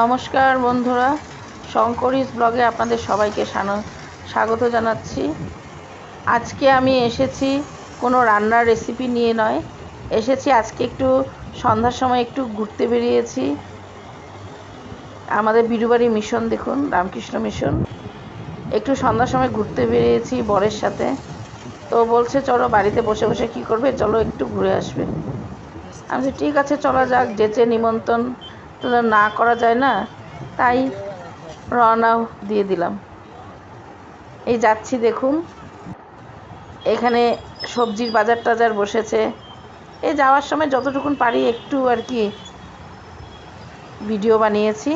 নমস্কার বন্ধুরা, শঙ্করিস ব্লগে আপনাদের সবাইকে স্বাগত জানাচ্ছি। আজকে আমি এসেছি কোনো রান্নার রেসিপি নিয়ে নয়, এসেছি আজকে একটু সন্ধ্যার সময় একটু ঘুরতে বেরিয়েছি। আমাদের বিরুবাড়ি মিশন দেখুন, রামকৃষ্ণ মিশন। একটু সন্ধ্যার সময় ঘুরতে বেরিয়েছি বরের সাথে। তো বলছে চলো, বাড়িতে বসে বসে কী করবে, চলো একটু ঘুরে আসবে। আমি ঠিক আছে চলা যাক, যেচে নিমন্ত্রণ তো না করা যায় না, তাই রওনা দিয়ে দিলাম। এই যাচ্ছি দেখুন, এখানে সবজির বাজার টাজার বসেছে। এই যাওয়ার সময় যতটুকুন পারি একটু আর কি ভিডিও বানিয়েছি।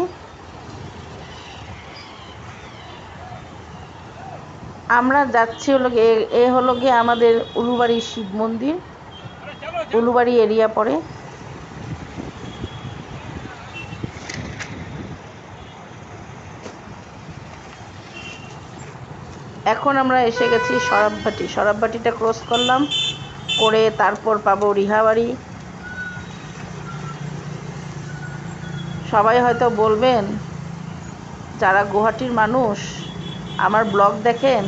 আমরা যাচ্ছি হলো গিয়ে আমাদের উলুবাড়ি শিব মন্দির, উলুবাড়ি এরিয়া পড়ে। এখন আমরা এসে গেছি সরাবভাটিটা ক্রস করলাম, করে তারপর পাবো রিহাবাড়ি। সবাই হয়তো বলবেন, যারা গুয়াহাটির মানুষ আমার ব্লগ দেখেন,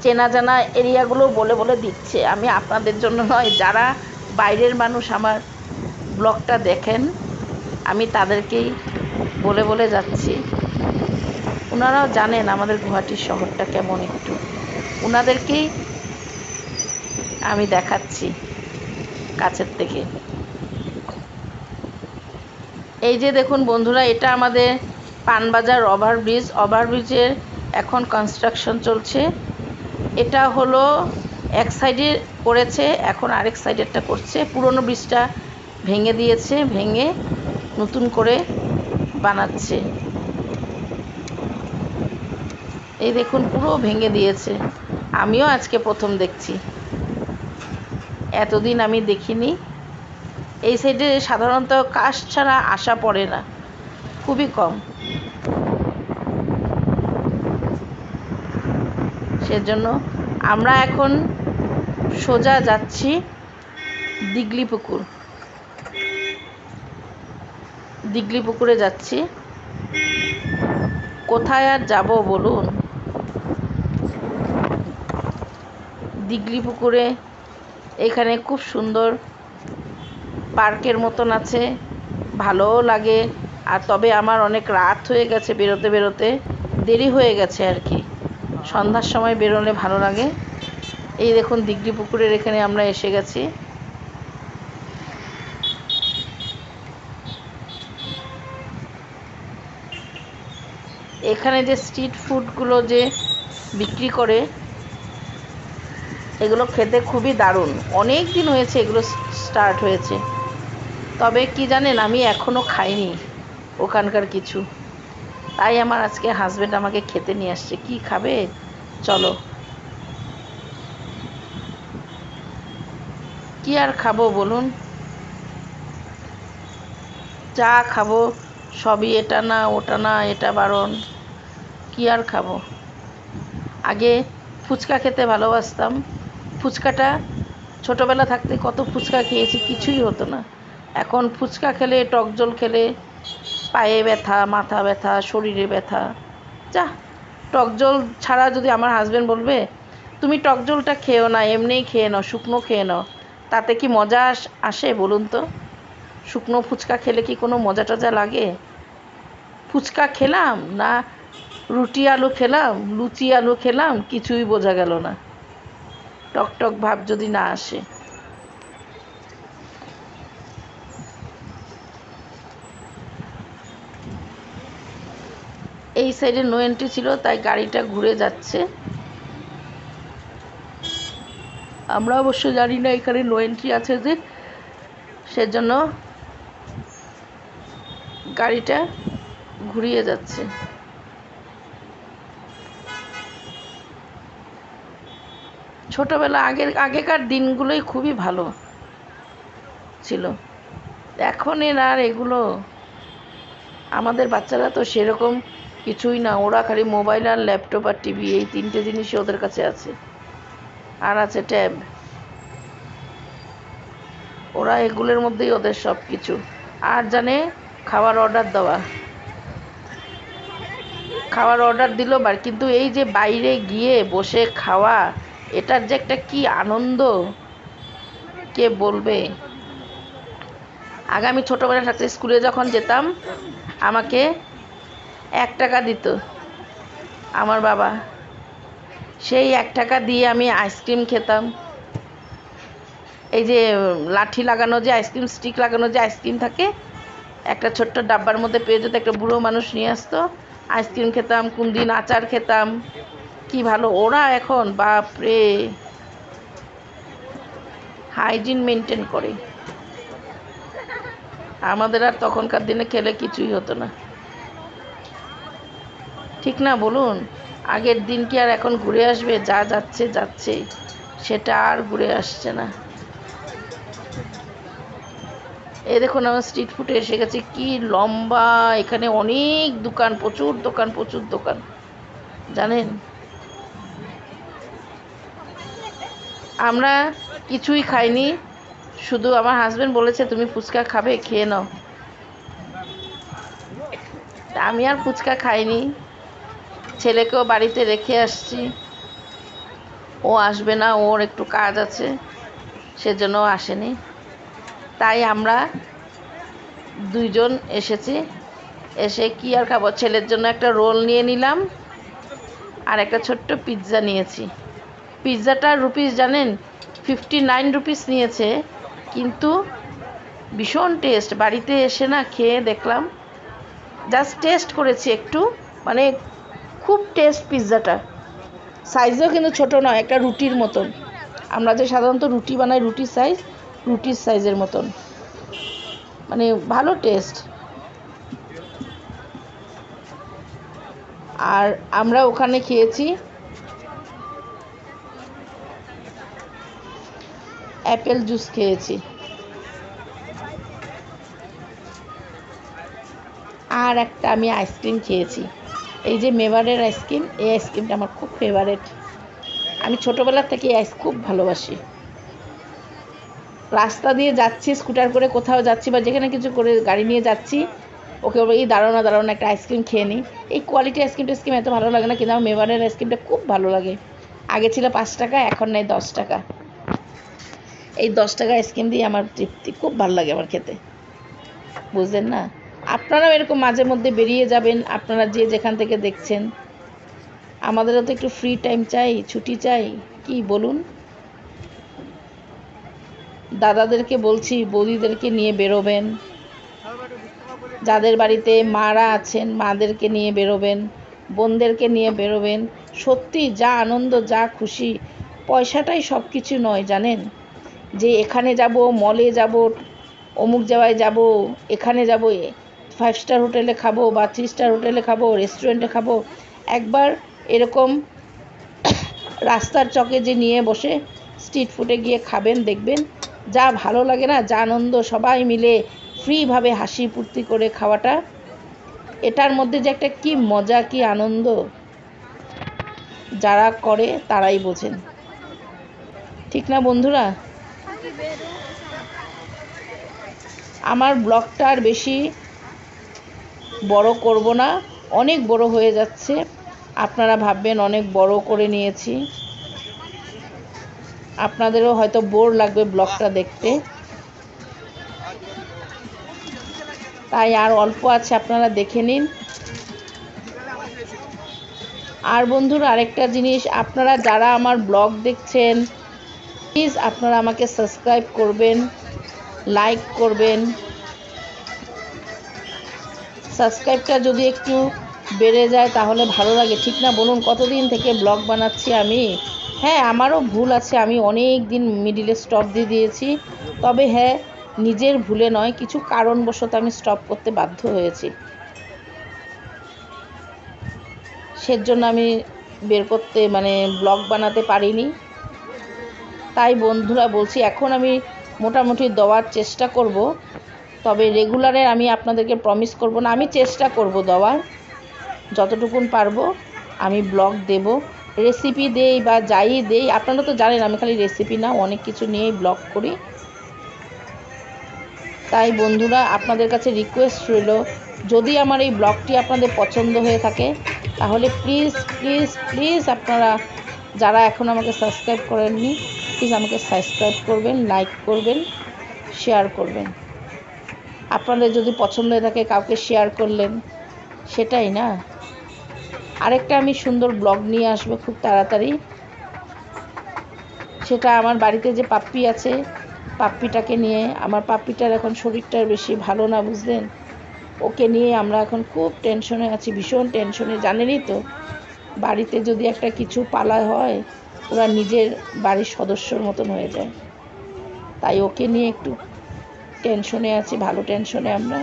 চেনা জানা এরিয়াগুলো বলে বলে দিচ্ছে। আমি আপনাদের জন্য নয়, যারা বাইরের মানুষ আমার ব্লগটা দেখেন, আমি তাদেরকেই বলে বলে যাচ্ছি। ওনারাও জানেন আমাদের গুয়াহাটির শহরটা কেমন, একটু ওনাদেরকেই আমি দেখাচ্ছি কাছের থেকে। এই যে দেখুন বন্ধুরা, এটা আমাদের পানবাজার ওভারব্রিজের এখন কনস্ট্রাকশন চলছে। এটা হলো এক সাইডে করেছে, এখন আরেক সাইডেরটা করছে। পুরনো ব্রিজটা ভেঙে দিয়েছে, ভেঙে নতুন করে বানাচ্ছে। এই দেখুন পুরো ভেঙে দিয়েছে। আমিও আজকে প্রথম দেখছি, এতদিন আমি দেখিনি। এই সাইডে সাধারণত কাস্ট ছাড়া আসা পড়ে না, খুবই কম। সেজন্য আমরা এখন সোজা যাচ্ছি দিগলিপুকুরে যাচ্ছি। কোথায় আর যাব বলুন, দিগলিপুকুরে এখানে খুব সুন্দর পার্কের মতন আছে, ভালোও লাগে। আর তবে আমার অনেক রাত হয়ে গেছে, বেরোতে বেরোতে দেরি হয়ে গেছে আর কি। সন্ধ্যার সময় বেরোলে ভালো লাগে। এই দেখুন দিগলিপুকুরের এখানে আমরা এসে গেছি। এখানে যে স্ট্রিট ফুডগুলো যে বিক্রি করে, এগুলো খেতে খুবই দারুণ। অনেক দিন হয়েছে এগুলো স্টার্ট হয়েছে, তবে কি জানেন, আমি এখনও খাইনি ওখানকার কিছু। তাই আমার আজকে হাজব্যান্ড আমাকে খেতে নিয়ে আসছে। কি খাবে চলো। কি আর খাবো বলুন, যা খাবো সবই এটা না ওটা না, এটা বারণ, কি আর খাবো। আগে ফুচকা খেতে ভালোবাসতাম। ফুচকাটা ছোটোবেলা থাকতে কত ফুচকা খেয়েছি, কিছুই হতো না। এখন ফুচকা খেলে, টক জল খেলে পায়ে ব্যথা, মাথা ব্যথা, শরীরে ব্যথা। যা, টক জল ছাড়া যদি আমার হাজব্যান্ড বলবে তুমি টক জলটা খেও না, এমনিই খেয়ে নাও, শুকনো খেয়ে নাও, তাতে কি মজা আসে বলুন তো? শুকনো ফুচকা খেলে কি কোনো মজা টজা লাগে? ফুচকা খেলাম না রুটি আলু খেলাম, লুচি আলু খেলাম, কিছুই বোঝা গেল না, টক টক ভাব যদি না আসে। এই সাইডে নো এন্ট্রি ছিল, তাই গাড়িটা ঘুরে যাচ্ছে। আমরা অবশ্য জানি না এখানে নো এন্ট্রি আছে যে, সেজন্য গাড়িটা ঘুরিয়ে যাচ্ছে। ছোটবেলা আগেকার দিনগুলোই খুবই ভালো ছিল। এখন আর এগুলো, আমাদের বাচ্চারা তো সেরকম কিছুই না। ওরা খালি মোবাইল আর ল্যাপটপ আর টিভি, এই তিনটে জিনিসই ওদের কাছে আছে। আর আছে ট্যাব। ওরা এগুলোর মধ্যেই ওদের সব কিছু। আর জানে খাবার অর্ডার দেওয়া, খাওয়ার অর্ডার দিল কিন্তু এই যে বাইরে গিয়ে বসে খাওয়া, এটার যে একটা কি আনন্দ কে বলবে। আগে আমি ছোটোবেলা থাকতে স্কুলে যখন যেতাম আমাকে 1 টাকা দিত আমার বাবা, সেই 1 টাকা দিয়ে আমি আইসক্রিম খেতাম। এই যে লাঠি লাগানো যে আইসক্রিম, স্টিক লাগানো যে আইসক্রিম থাকে, একটা ছোট্ট ডাব্বার মধ্যে পেয়ে যেত, একটা বুড়ো মানুষ নিয়ে আসতো, আইসক্রিম খেতাম, কোনদিন আচার খেতাম। কি ভালো ওরা এখন, বাপরে, হাইজিন মেনটেন করে। আমাদের আর তখনকার দিনে খেলে কিছুই হতো না, ঠিক না বলুন? আগের দিন কি আর এখন ঘুরে আসবে? যা যাচ্ছে যাচ্ছে, সেটা আর ঘুরে আসছে না। এই দেখুন আমার স্ট্রিট ফুডে এসে গেছে, কি লম্বা, এখানে অনেক দোকান, প্রচুর দোকান, প্রচুর দোকান, জানেন। আমরা কিছুই খাইনি, শুধু আমার হাজবেন্ড বলেছে তুমি ফুচকা খাবে, খেয়ে নাও। আমি আর ফুচকা খাইনি, ছেলেকেও বাড়িতে রেখে আসছি, ও আসবে না, ওর একটু কাজ আছে, সেজন্য আসেনি। তাই আমরা দুইজন এসেছি, এসে কি আর খাবো, ছেলের জন্য একটা রোল নিয়ে নিলাম আর একটা ছোট্ট পিৎজা নিয়েছি। পিৎজাটার রুপিস জানেন, 59 রুপিস নিয়েছে, কিন্তু ভীষণ টেস্ট। বাড়িতে এসে না খেয়ে দেখলাম, জাস্ট টেস্ট করেছি একটু, মানে খুব টেস্ট পিৎজাটা। সাইজও কিন্তু ছোট নয়, একটা রুটির মতন, আমরা যে সাধারণত রুটি বানাই রুটির সাইজ, রুটির সাইজের মতন, মানে ভালো টেস্ট। আর আমরা ওখানে খেয়েছি অ্যাপেল জুস খেয়েছি, আর একটা আমি আইসক্রিম খেয়েছি, এই যে মেবারের আইসক্রিম, এই আইসক্রিমটা আমার খুব ফেভারেট। আমি ছোটোবেলার থেকে এই আইস খুব ভালোবাসি। রাস্তা দিয়ে যাচ্ছি, স্কুটার করে কোথাও যাচ্ছি বা যেখানে কিছু করে গাড়ি নিয়ে যাচ্ছি, ওকে এই দাঁড়ানো দাঁড়ানো একটা আইসক্রিম খেয়ে নিই। এই কোয়ালিটি আইসক্রিম টাইসক্রিম এত ভালো লাগে না, কিন্তু আমার মেবারের আইসক্রিমটা খুব ভালো লাগে। আগে ছিল 5 টাকা, এখন নেই 10 টাকা। এই 10 টাকা আইসক্রিম দিয়ে আমার তৃপ্তি, খুব ভালো লাগে আমার খেতে, বুঝলেন না? আপনারাও এরকম মাঝে মধ্যে বেরিয়ে যাবেন, আপনারা যে যেখান থেকে দেখছেন। আমাদেরও তো একটু ফ্রি টাইম চাই, ছুটি চাই, কি বলুন? দাদাদেরকে বলছি বৌদিদেরকে নিয়ে বেরোবেন, যাদের বাড়িতে মারা আছেন মাদেরকে নিয়ে বেরোবেন, বোনদেরকে নিয়ে বেরোবেন। সত্যি যা আনন্দ, যা খুশি, পয়সাটাই সব কিছু নয়, জানেন। যে এখানে যাব, মলে যাব, অমুক জায়গায় যাব, এখানে যাব, 5 স্টার হোটেলে খাবো বা 3 স্টার হোটেলে খাবো, রেস্টুরেন্টে খাবো। একবার এরকম রাস্তার চকে যে নিয়ে বসে স্ট্রিট ফুডে গিয়ে খাবেন, দেখবেন যা ভালো লাগে না, যা আনন্দ, সবাই মিলে ফ্রিভাবে হাসি ফুর্তি করে খাওয়াটা, এটার মধ্যে যে একটা কি মজা, কি আনন্দ, যারা করে তারাই বোঝেন, ঠিক না বন্ধুরা? আমার ব্লগটা আর বেশি বড় করব না, অনেক বড় হয়ে যাচ্ছে, আপনারা ভাববেন অনেক বড় করে নিয়েছি, আপনাদেরও হয়তো বোর লাগবে ব্লগটা দেখতে, তাই আর অল্প আছে, আপনারা দেখে নিন। আর বন্ধুরা আরেকটা জিনিস, আপনারা যারা আমার ব্লগ দেখছেন, প্লিজ আপনারা আমাকে সাবস্ক্রাইব করবেন, লাইক করবেন। সাবস্ক্রাইবটা যদি একটু বেড়ে যায় তাহলে ভালো লাগে, ঠিক না বলুন? কতদিন থেকে ব্লগ বানাচ্ছি আমি, হ্যাঁ আমারও ভুল আছে, আমি অনেক দিন মিডিলে স্টপ দিয়ে দিয়েছি, তবে হ্যাঁ নিজের ভুলে নয়, কিছু কারণবশত আমি স্টপ করতে বাধ্য হয়েছি, সেজন্য আমি বের করতে ব্লগ বানাতে পারিনি। তাই বন্ধুরা বলছি, এখন আমি মোটামুটি দেওয়ার চেষ্টা করব, তবে রেগুলারে আমি আপনাদেরকে প্রমিস করব না, আমি চেষ্টা করব দেওয়ার, যতটুকুন পারবো আমি ব্লগ দেব, রেসিপি দেই বা যাই দেই, আপনারা তো জানেন আমি খালি রেসিপি না, অনেক কিছু নিয়েই ব্লগ করি। তাই বন্ধুরা আপনাদের কাছে রিকোয়েস্ট রইল, যদি আমার এই ব্লগটি আপনাদের পছন্দ হয়ে থাকে তাহলে প্লিজ প্লিজ প্লিজ আপনারা যারা এখন আমাকে সাবস্ক্রাইব করেননি প্লিজ আমাকে সাবস্ক্রাইব করবেন, লাইক করবেন, শেয়ার করবেন। আপনাদের যদি পছন্দ হয়ে থাকে কাউকে শেয়ার করলেন, সেটাই না। আরেকটা আমি সুন্দর ব্লগ নিয়ে আসবো খুব তাড়াতাড়ি। সেটা আমার বাড়িতে যে পাপ্পি আছে, পাপ্পিটাকে নিয়ে। আমার পাপ্পিটার এখন শরীরটা বেশি ভালো না, বুঝলেন। ওকে নিয়ে আমরা এখন খুব টেনশনে আছি, ভীষণ টেনশনে। জানেনই তো, বাড়িতে যদি একটা কিছু পালা হয় ওরা নিজের বাড়ির সদস্যর মতন হয়ে যায়। তাই ওকে নিয়ে একটু টেনশনে আছি, ভালো টেনশনে আমরা।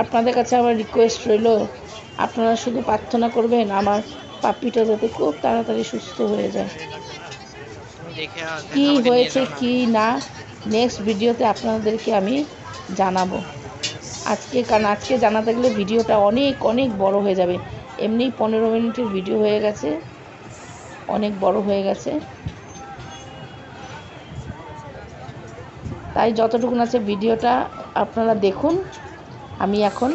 আপনাদের কাছে আমার রিকোয়েস্ট রইল, আপনারা শুধু প্রার্থনা করবেন আমার পাপ্পিটা যাতে খুব তাড়াতাড়ি সুস্থ হয়ে যায়। কি হয়েছে কি না নেক্সট ভিডিওতে আপনাদেরকে আমি জানাবো কারণ আজকে জানাতে গেলে ভিডিওটা অনেক অনেক বড় হয়ে যাবে। এমনিই 15 মিনিটের ভিডিও হয়ে গেছে, অনেক বড় হয়ে গেছে। তাই যতটুকুন আছে ভিডিওটা আপনারা দেখুন। আমি এখন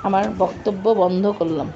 আমার বক্তব্য বন্ধ করলাম।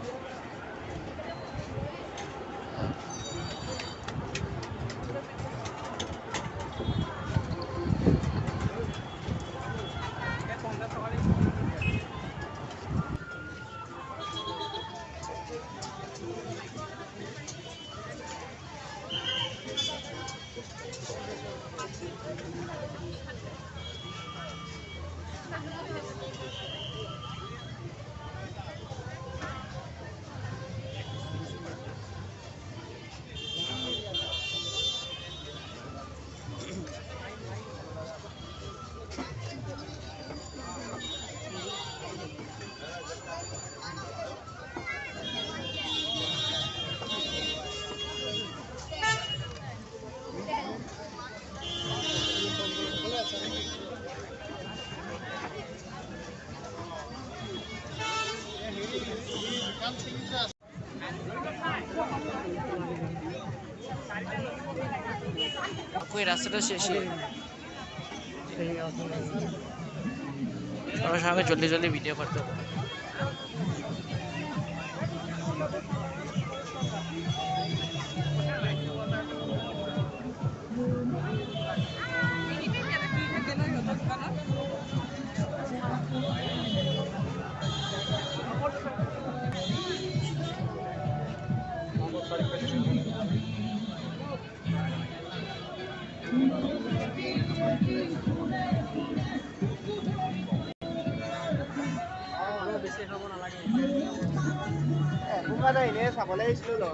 ওই রাস্তাটা শেষে সবার সঙ্গে জলদি জলদি ভিডিও করতে হবে। চাবলৈ আহিছিলো।